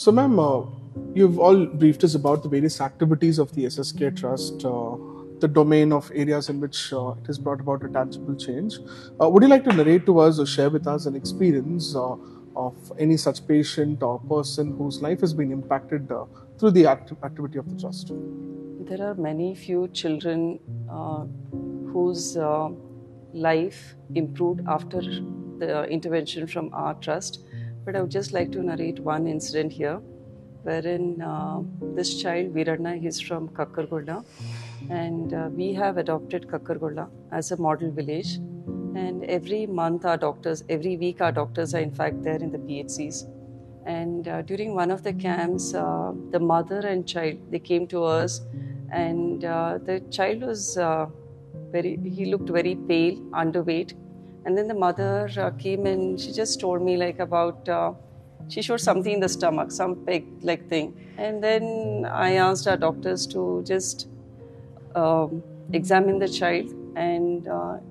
So, ma'am, you've all briefed us about the various activities of the SSK Trust, the domain of areas in which it has brought about a tangible change. Would you like to narrate to us or share with us an experience of any such patient or person whose life has been impacted through the activity of the trust? There are many few children whose life improved after the intervention from our trust. But I would just like to narrate one incident here, wherein this child, Viranna, he's from Kakkargoda, and we have adopted Kakkargoda as a model village. And every month, every week, our doctors are in fact there in the PHCs. And during one of the camps, the mother and child, they came to us, and the child was he looked very pale, underweight. And then the mother came and she just told me like about, she showed something in the stomach, some peg-like thing. And then I asked our doctors to just examine the child and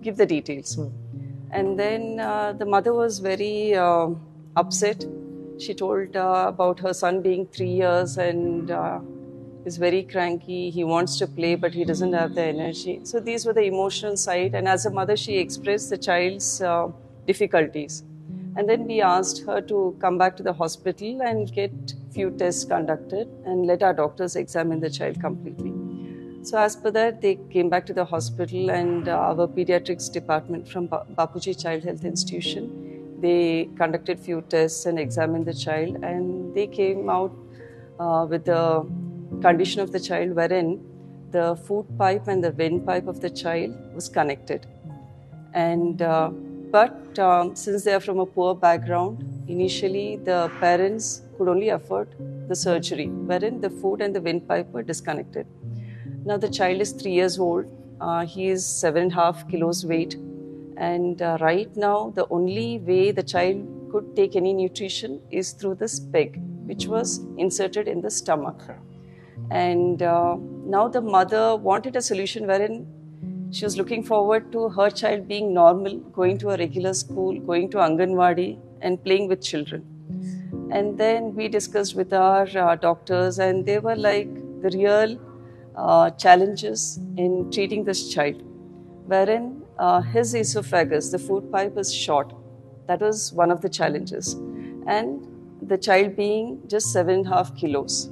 give the details. And then the mother was very upset. She told about her son being 3 years and is very cranky. He wants to play, but he doesn't have the energy. So these were the emotional side. And as a mother, she expressed the child's difficulties. And then we asked her to come back to the hospital and get few tests conducted and let our doctors examine the child completely. So as per that, they came back to the hospital, and our pediatrics department from Bapuji Child Health Institution, they conducted few tests and examined the child, and they came out with the condition of the child wherein the food pipe and the windpipe of the child was connected. And but since they are from a poor background, initially the parents could only afford the surgery, wherein the food and the windpipe were disconnected. Now the child is 3 years old. He is 7.5 kilos weight. And right now, the only way the child could take any nutrition is through this peg, which was inserted in the stomach. And now the mother wanted a solution wherein she was looking forward to her child being normal, going to a regular school, going to Anganwadi and playing with children. And then we discussed with our doctors, and they were like the real challenges in treating this child, wherein his esophagus, the food pipe, is short. That was one of the challenges. And the child being just 7.5 kilos.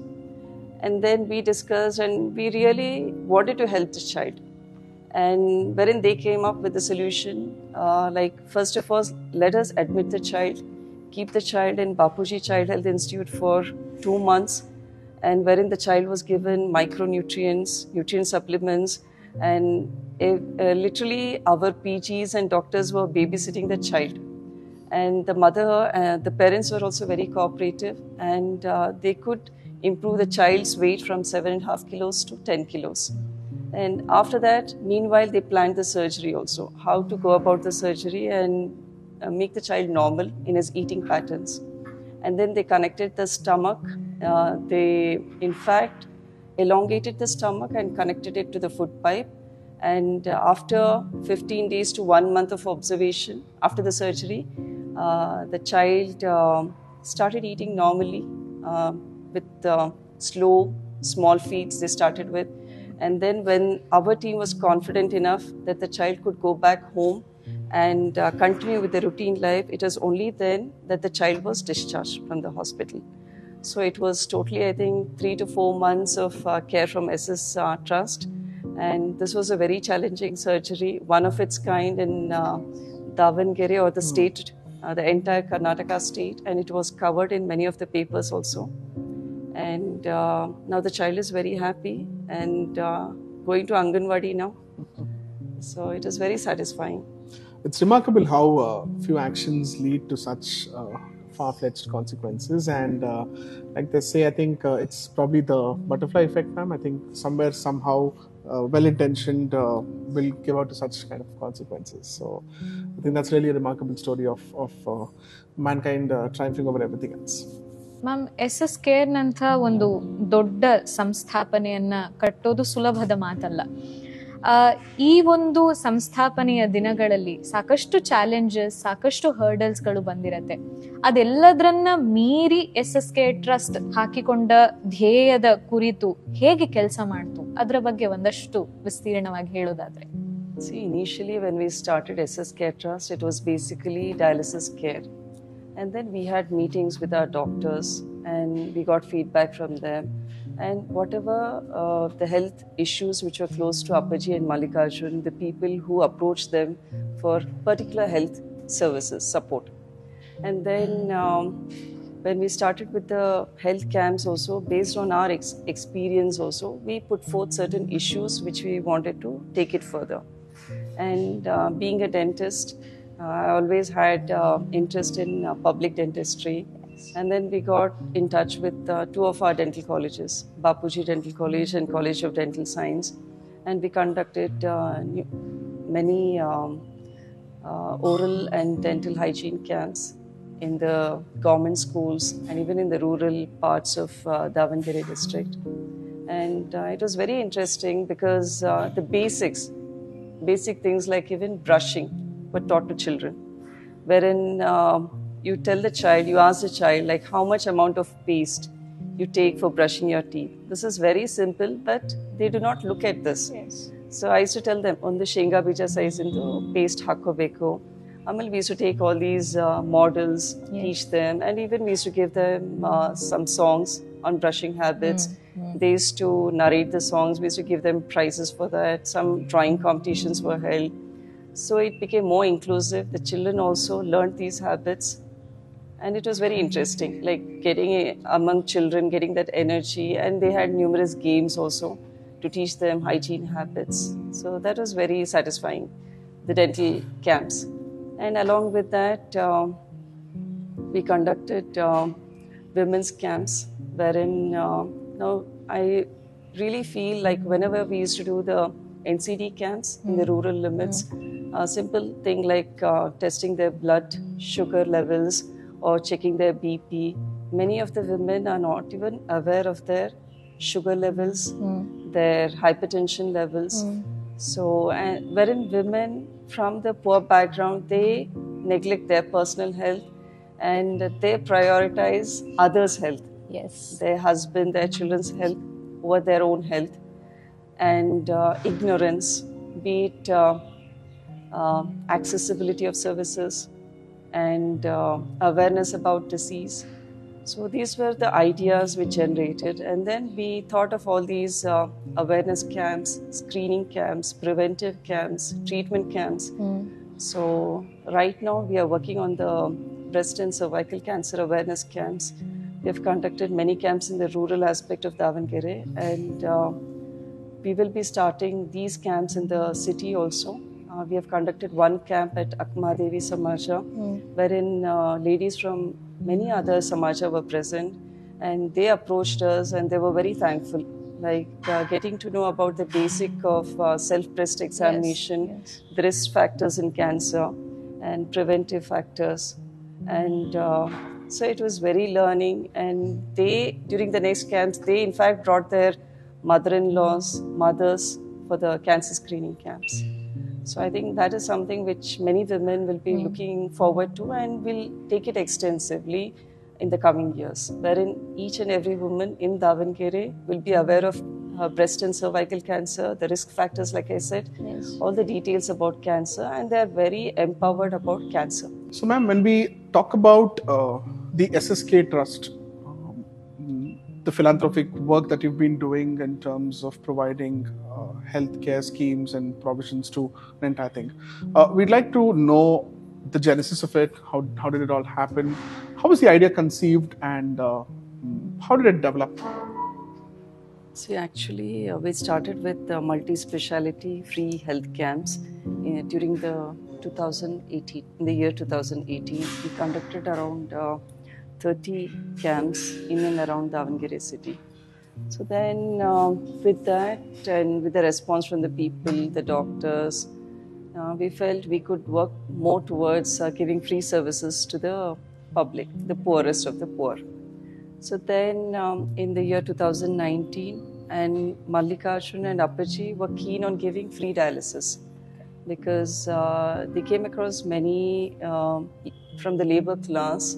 And then we discussed, and we really wanted to help the child. And wherein they came up with the solution, like first of all, let us admit the child, keep the child in Bapuji Child Health Institute for 2 months, and wherein the child was given micronutrients, nutrient supplements, and literally our PGs and doctors were babysitting the child. And the mother, the parents were also very cooperative, and they could improve the child's weight from 7.5 kilos to 10 kilos. And after that, meanwhile, they planned the surgery also, how to go about the surgery and make the child normal in his eating patterns. And then they connected the stomach. They, in fact, elongated the stomach and connected it to the food pipe. And after 15 days to 1 month of observation after the surgery, the child started eating normally with slow, small feeds they started with. And then when our team was confident enough that the child could go back home and continue with the routine life, it was only then that the child was discharged from the hospital. So it was totally, I think, 3 to 4 months of care from SS Trust. And this was a very challenging surgery, one of its kind in Davangere, or the state, the entire Karnataka state. And it was covered in many of the papers also. And now the child is very happy and going to Anganwadi now. So it is very satisfying. It's remarkable how few actions lead to such far-fetched consequences. And like they say, I think it's probably the butterfly effect, ma'am. I think somewhere, somehow, well-intentioned will give out to such kind of consequences. So I think that's really a remarkable story of mankind triumphing over everything else. Ma'am SSKnಂಥ ಒಂದು ದೊಡ್ಡ ಸಂಸ್ಥಾಪನೆಯನ್ನು ಕಟ್ಟೋದು ಸುಲಭದ ಮಾತಲ್ಲ. ಈ ಒಂದು ಸಂಸ್ಥಾಪನೆಯ ದಿನಗಳಲ್ಲಿ ಸಾಕಷ್ಟು ಚಾಲೆಂಜಸ್, ಸಾಕಷ್ಟು ಹರ್ಡಲ್ಸ್ಗಳು ಬಂದಿರತ್ತೆ. ಅದೆಲ್ಲದರನ್ನ ಮೀರಿ SSK ಟ್ರಸ್ಟ್ ಹಾಕಿಕೊಂಡ ಧ್ಯೇಯದ ಕುರಿತು ಹೇಗೆ ಕೆಲಸ ಮಾಡ್ತು, ಅದರ ಬಗ್ಗೆ ಒಂದಷ್ಟು ವಿಸ್ತೀರ್ಣವಾಗಿ ಹೇಳೋದಾದ್ರೆ. See, initially when we started SSK Trust, it was basically dialysis care. And then we had meetings with our doctors and we got feedback from them. And whatever the health issues which were close to Appaji and Mallikarjun, the people who approached them for particular health services, support. And then when we started with the health camps also, based on our experience also, we put forth certain issues which we wanted to take it further. And being a dentist, I always had interest in public dentistry. And then we got in touch with two of our dental colleges, Bapuji Dental College and College of Dental Science. And we conducted many oral and dental hygiene camps in the government schools and even in the rural parts of Davangere district. And it was very interesting because the basic things like even brushing were taught to children, wherein you tell the child, you ask the child like how much amount of paste you take for brushing your teeth. This is very simple, but they do not look at this. Yes. So I used to tell them on the shenga bija size into paste hakobeko. Amal, we used to take all these models, teach them, and even we used to give them some songs on brushing habits. They used to narrate the songs. We used to give them prizes for that. Some drawing competitions were held. So it became more inclusive. The children also learned these habits. And it was very interesting, like getting among children, getting that energy. And they had numerous games also to teach them hygiene habits. So that was very satisfying, the dental camps. And along with that, we conducted women's camps, wherein now I really feel like whenever we used to do the NCD camps in the rural limits, a simple thing like testing their blood sugar levels or checking their BP, many of the women are not even aware of their sugar levels, their hypertension levels. So, wherein women from the poor background, they neglect their personal health and they prioritize others' health. Yes. Their husband, their children's health over their own health. And ignorance, be it accessibility of services and awareness about disease. So these were the ideas we generated. And then we thought of all these awareness camps, screening camps, preventive camps, treatment camps. So right now we are working on the breast and cervical cancer awareness camps. We have conducted many camps in the rural aspect of Davangere, and we will be starting these camps in the city also. We have conducted one camp at Akmadevi Samaja, wherein ladies from many other Samaja were present, and they approached us and they were very thankful, like getting to know about the basic of self-breast examination, the risk factors in cancer and preventive factors. And so it was very learning, and they, during the next camps, they in fact brought their mother-in-laws, mothers for the cancer screening camps. So I think that is something which many women will be looking forward to and will take it extensively in the coming years, wherein each and every woman in Davangere will be aware of her breast and cervical cancer, the risk factors, like I said, all the details about cancer, and they are very empowered about cancer. So ma'am, when we talk about the SSK Trust, the philanthropic work that you've been doing in terms of providing healthcare schemes and provisions to an entire thing, we'd like to know the genesis of it. How did it all happen? How was the idea conceived, and how did it develop? See, actually, we started with multi-speciality free health camps during the 2018. In the year 2018, we conducted around 30 camps in and around Davangere city. So then, with that and with the response from the people, the doctors, we felt we could work more towards giving free services to the public, the poorest of the poor. So then in the year 2019, and Mallikarjun and Appaji were keen on giving free dialysis because they came across many from the labor class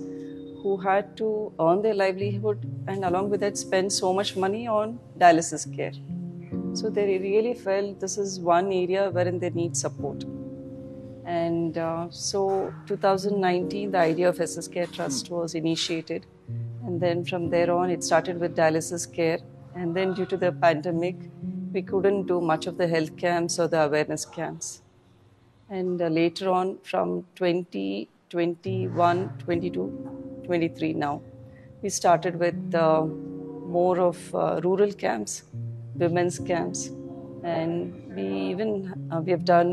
who had to earn their livelihood and along with that spend so much money on dialysis care. So they really felt this is one area wherein they need support. And so 2019, the idea of SS Care Trust was initiated. And then from there on, it started with dialysis care. And then due to the pandemic, we couldn't do much of the health camps or the awareness camps. And later on, from 2021, 22, 23 now, we started with more of rural camps, women's camps, and we have done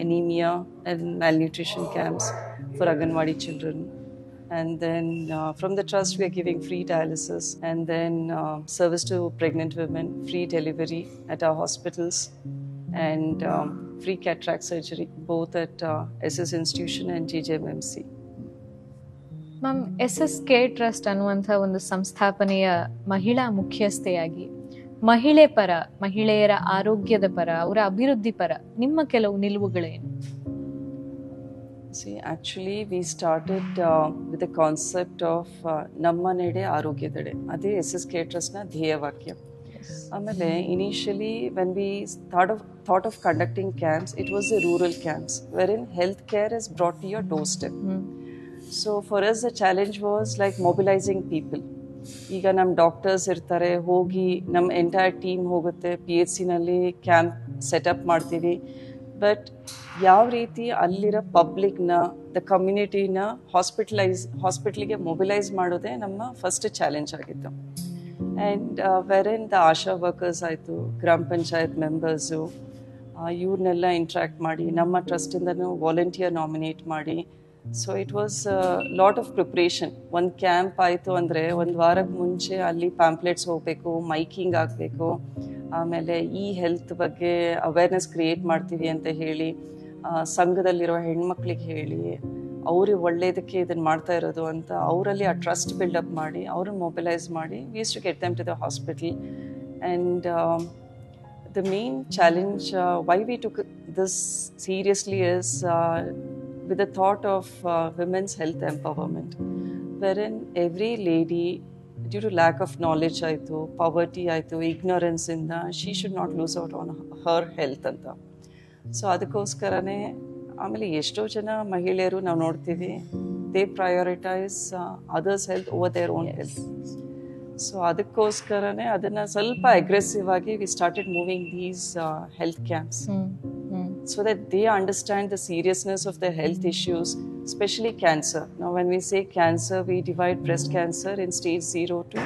anemia and malnutrition camps for Anganwadi children. And then from the trust, we are giving free dialysis and then service to pregnant women, free delivery at our hospitals, and free cataract surgery, both at SS Institution and JJMMC. Ma'am SSK trust ಅನ್ನುವಂಥ ಒಂದು ಸಂಸ್ಥಾಪನೆಯ ಮಹಿಳಾ ಮುಖ್ಯಸ್ಥೆಯಾಗಿ ಮಹಿಳೆಯರ ಆರೋಗ್ಯದ ಪರ, ಅವರ ಅಭಿವೃದ್ಧಿ ಪರ ನಿಮ್ಮ ಕೆಲವು ನಿಲುವುಗಳೇನು? See, actually we started with the concept of Namma Nede Arogyadade. Ade SSK Trust na ಧ್ಯೇಯವಾಕ್ಯ. ಆಮೇಲೆ initially when we thought of conducting camps, it was the rural camps wherein health care is brought to your doorstep. So for us the challenge was like mobilizing people. ಈಗ ನಮ್ಮ doctors ಇರ್ತಾರೆ, ಹೋಗಿ ನಮ್ಮ entire team ಹೋಗುತ್ತೆ, PHCನಲ್ಲಿ camp setup ಮಾಡ್ತೀವಿ. But ಯಾವ ರೀತಿ ಅಲ್ಲಿರೋ ಪಬ್ಲಿಕ್ನ, ದ ಕಮ್ಯುನಿಟಿನ ಹಾಸ್ಪಿಟ್ಲಿಗೆ ಮೊಬಿಲೈಸ್ ಮಾಡೋದೇ ನಮ್ಮ ಫಸ್ಟ್ ಚಾಲೆಂಜ್ ಆಗಿತ್ತು. ಆ್ಯಂಡ್ ವೆರೆನ್ ದ ಆಶಾ ವರ್ಕರ್ಸ್ ಆಯಿತು, ಗ್ರಾಮ ಪಂಚಾಯತ್ ಮೆಂಬರ್ಸು, ಇವ್ರನ್ನೆಲ್ಲ ಇಂಟ್ರ್ಯಾಕ್ಟ್ ಮಾಡಿ ನಮ್ಮ ಟ್ರಸ್ಟಿಂದನೂ ವಾಲಂಟಿಯರ್ ನಾಮಿನೇಟ್ ಮಾಡಿ. So it was lot of preparation. ಒಂದು ಕ್ಯಾಂಪ್ ಆಯಿತು ಅಂದರೆ ಒಂದು ವಾರಕ್ಕೆ ಮುಂಚೆ ಅಲ್ಲಿ ಪ್ಯಾಂಪ್ಲೆಟ್ಸ್ ಹೋಗಬೇಕು, ಮೈಕಿಂಗ್ ಆಗಬೇಕು, ಆಮೇಲೆ ಈ ಹೆಲ್ತ್ ಬಗ್ಗೆ ಅವೇರ್ನೆಸ್ ಕ್ರಿಯೇಟ್ ಮಾಡ್ತೀವಿ ಅಂತ ಹೇಳಿ ಸಂಘದಲ್ಲಿರೋ ಹೆಣ್ಮಕ್ಳಿಗೆ ಹೇಳಿ ಅವ್ರಿಗೆ ಒಳ್ಳೆಯದಕ್ಕೆ ಇದನ್ನು ಮಾಡ್ತಾ ಇರೋದು ಅಂತ ಅವರಲ್ಲಿ ಆ ಟ್ರಸ್ಟ್ ಬಿಲ್ಡಪ್ ಮಾಡಿ ಅವ್ರನ್ನ ಮೊಬಿಲೈಸ್ ಮಾಡಿ we use to get them to the hospital. And the main challenge why we took this seriously is with the thought of women's health empowerment, wherein every lady, due to lack of knowledge aitu, poverty aitu, ignorance inda, she should not lose out on her health anta. So adakoskarane ಆಮೇಲೆ ಎಷ್ಟೋ ಜನ ಮಹಿಳೆಯರು ನಾವು ನೋಡ್ತೀವಿ, they prioritize others health over their own health. So ಅದಕ್ಕೋಸ್ಕರನೇ ಅದನ್ನ ಸ್ವಲ್ಪ aggressive ಆಗಿ we started moving these health camps so that they understand the seriousness of their health issues, especially cancer. Now when we say cancer, we divide breast cancer in stage 0 to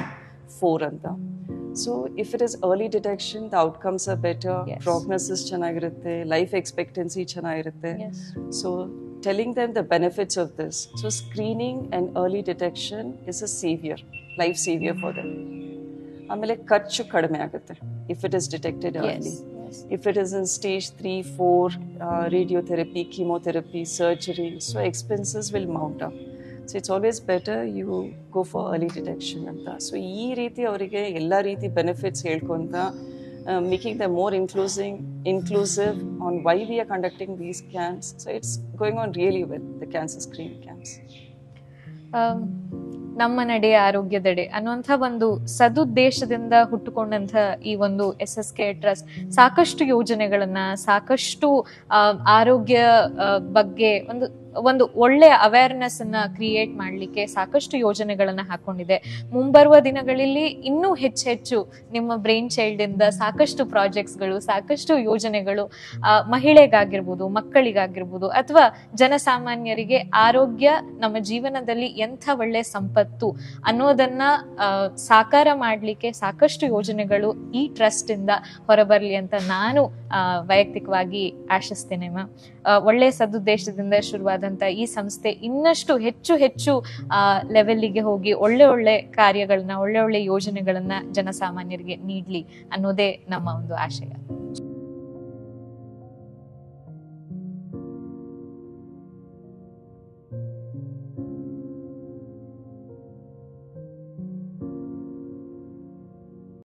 4 anta. So if it is early detection, the outcomes are better, prognosis ಚೆನ್ನಾಗಿರುತ್ತೆ, life expectancy ಚೆನ್ನಾಗಿರುತ್ತೆ. So telling them the benefits of this. So screening and early detection is a savior, life savior for them. ಆಮೇಲೆ ಖರ್ಚು ಕಡಿಮೆ ಆಗುತ್ತೆ if it is detected early. If it is in stage 3, 4, radiotherapy, chemotherapy, surgery, so expenses will mount up. So it's always better you go for early detection anta. So ee reeti avrige ella reeti benefits helkonta making them more inclusive on why we are conducting these camps. So it's going on really well, the cancer screening camps. ನಮ್ಮ ನಡೆ ಆರೋಗ್ಯದೆಡೆ ಅನ್ನುವಂಥ ಒಂದು ಸದುದ್ದೇಶದಿಂದ ಹುಟ್ಟುಕೊಂಡಂಥ ಈ ಒಂದು SSK trust ಸಾಕಷ್ಟು ಯೋಜನೆಗಳನ್ನ, ಸಾಕಷ್ಟು ಆರೋಗ್ಯ ಬಗ್ಗೆ ಒಂದು ಒಳ್ಳೆಯ ಅವೇರ್ನೆಸ್ ಅನ್ನ ಕ್ರಿಯೇಟ್ ಮಾಡಲಿಕ್ಕೆ ಸಾಕಷ್ಟು ಯೋಜನೆಗಳನ್ನ ಹಾಕೊಂಡಿದೆ. ಮುಂಬರುವ ದಿನಗಳಲ್ಲಿ ಇನ್ನೂ ಹೆಚ್ಚು ನಿಮ್ಮ ಬ್ರೈನ್ ಚೈಲ್ಡ್ ಇಂದ ಸಾಕಷ್ಟು ಪ್ರಾಜೆಕ್ಟ್ಸ್ಗಳು, ಸಾಕಷ್ಟು ಯೋಜನೆಗಳು ಮಹಿಳೆಗಾಗಿರ್ಬೋದು, ಮಕ್ಕಳಿಗಾಗಿರ್ಬೋದು, ಅಥವಾ ಜನಸಾಮಾನ್ಯರಿಗೆ ಆರೋಗ್ಯ ನಮ್ಮ ಜೀವನದಲ್ಲಿ ಎಂಥ ಒಳ್ಳೆ ಸಂಪತ್ತು ಅನ್ನೋದನ್ನ ಸಾಕಾರ ಮಾಡಲಿಕ್ಕೆ ಸಾಕಷ್ಟು ಯೋಜನೆಗಳು ಈ ಟ್ರಸ್ಟ್ ಇಂದ ಹೊರಬರಲಿ ಅಂತ ನಾನು ವೈಯಕ್ತಿಕವಾಗಿ ಆಶಿಸ್ತೇನೆ ಮ್ಯಾಮ್. ಒಳ್ಳೆಯ ಸದುದ್ದೇಶದಿಂದ ಶುರುವಾದಂತ ಈ ಸಂಸ್ಥೆ ಇನ್ನಷ್ಟು ಹೆಚ್ಚು ಲೆವೆಲ್ಗೆ ಹೋಗಿ ಒಳ್ಳೆ ಕಾರ್ಯಗಳನ್ನ, ಒಳ್ಳೆ ಯೋಜನೆಗಳನ್ನ ಜನಸಾಮಾನ್ಯರಿಗೆ ನೀಡ್ಲಿ ಅನ್ನೋದೇ ನಮ್ಮ ಒಂದು ಆಶಯ.